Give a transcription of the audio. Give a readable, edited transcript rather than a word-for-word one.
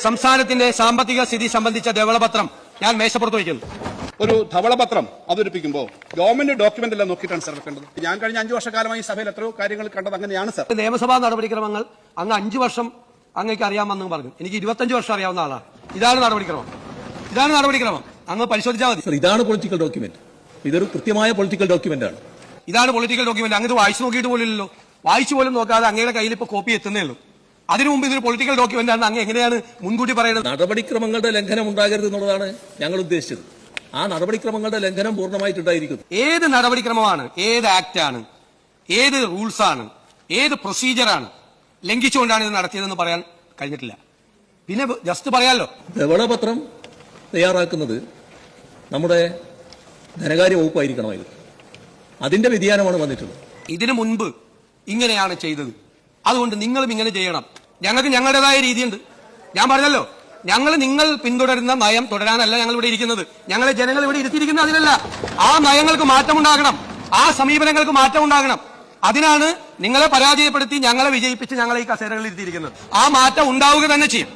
സംസ്ഥാനത്തിന്റെ സാമ്പത്തിക സ്ഥിതി സംബന്ധിച്ച ധവളപത്രം ഞാൻ മേശപ്പുറത്ത് വയ്ക്കുന്നു. ഒരു ധവളപത്രം അവതരിപ്പിക്കുമ്പോൾ ഗവൺമെന്റ് ഡോക്യുമെന്റ് എല്ലാം നോക്കിയിട്ടാണ് സർ വെക്കേണ്ടത്. ഞാൻ കഴിഞ്ഞ 5 വർഷക്കാലമായി സഭയിൽ എത്രയോ കാര്യങ്ങൾ കണ്ടത് അങ്ങനെയാണ് സർ. നിയമസഭാ നടപടിക്രമങ്ങൾ അങ്ങ് 5 വർഷം അങ്ങേക്ക് അറിയാമെന്ന് പറഞ്ഞു. എനിക്ക് 25 വർഷം അറിയാവുന്ന ആളാണ്. ഇതാണ് നടപടിക്രമം, ഇതാണ് നടപടിക്രമം. അങ്ങ് പരിശോധിച്ചാൽ മതി. ഇതാണ് പൊളിറ്റിക്കൽ ഡോക്യുമെന്റ്. ഇതൊരു കൃത്യമായ പൊളിറ്റിക്കൽ ഡോക്യുമെന്റ് ആണ്. ഇതാണ് പൊളിറ്റിക്കൽ ഡോക്യുമെന്റ്. അങ്ങ് ഇത് വായിച്ചു നോക്കിയിട്ട് പോലില്ലല്ലോ. വായിച്ചു പോലും നോക്കാതെ അങ്ങയുടെ കയ്യിൽ ഇപ്പൊ കോപ്പി എത്തുന്നേ ഉള്ളൂ. അതിനു മുമ്പ് ഇതൊരു പൊളിറ്റിക്കൽ ഡോക്യുമെന്റ് ആണ് അങ്ങ് എങ്ങനെയാണ് മുൻകൂട്ടി പറയുന്നത്? നടപടിക്രമങ്ങളുടെ ലംഘനം ഉണ്ടാകരുത് എന്നുള്ളതാണ് ഞങ്ങൾ ഉദ്ദേശിച്ചത്. ആ നടപടിക്രമങ്ങളുടെ ലംഘനം പൂർണ്ണമായിട്ടുണ്ടായിരിക്കുന്നു. ഏത് നടപടിക്രമമാണ്, ഏത് ആക്ടാണ്, ഏത് റൂൾസാണ്, ഏത് പ്രൊസീജിയറാണ് ലംഘിച്ചുകൊണ്ടാണ് ഇത് നടത്തിയതെന്ന് പറയാൻ കഴിഞ്ഞിട്ടില്ല. പിന്നെ ജസ്റ്റ് പറയാമല്ലോ. ധവളപത്രം തയ്യാറാക്കുന്നത് നമ്മുടെ ധനകാര്യ വകുപ്പായിരിക്കണമായിരുന്നു. അതിന്റെ വ്യതിയാനമാണ് വന്നിട്ടുള്ളത്. ഇതിനു മുൻപ് ഇങ്ങനെയാണ് ചെയ്തത്, അതുകൊണ്ട് നിങ്ങളും ഇങ്ങനെ ചെയ്യണം. ഞങ്ങൾക്ക് ഞങ്ങളുടേതായ രീതിയുണ്ട്. ഞാൻ പറഞ്ഞല്ലോ, നിങ്ങൾ പിന്തുടരുന്ന നയം തുടരാനല്ല ഞങ്ങൾ ഇവിടെ ഇരിക്കുന്നത്. ഞങ്ങളെ ജനങ്ങൾ ഇവിടെ ഇരുത്തിയിരിക്കുന്നത് അതിനല്ല. ആ നയങ്ങൾക്ക് മാറ്റമുണ്ടാകണം, ആ സമീപനങ്ങൾക്ക് മാറ്റമുണ്ടാകണം. അതിനാണ് നിങ്ങളെ പരാജയപ്പെടുത്തി ഞങ്ങളെ വിജയിപ്പിച്ച് ഞങ്ങളെ ഈ കസേരകളിൽ ഇരുത്തിയിരിക്കുന്നത്. ആ മാറ്റം ഉണ്ടാവുക തന്നെ ചെയ്യും.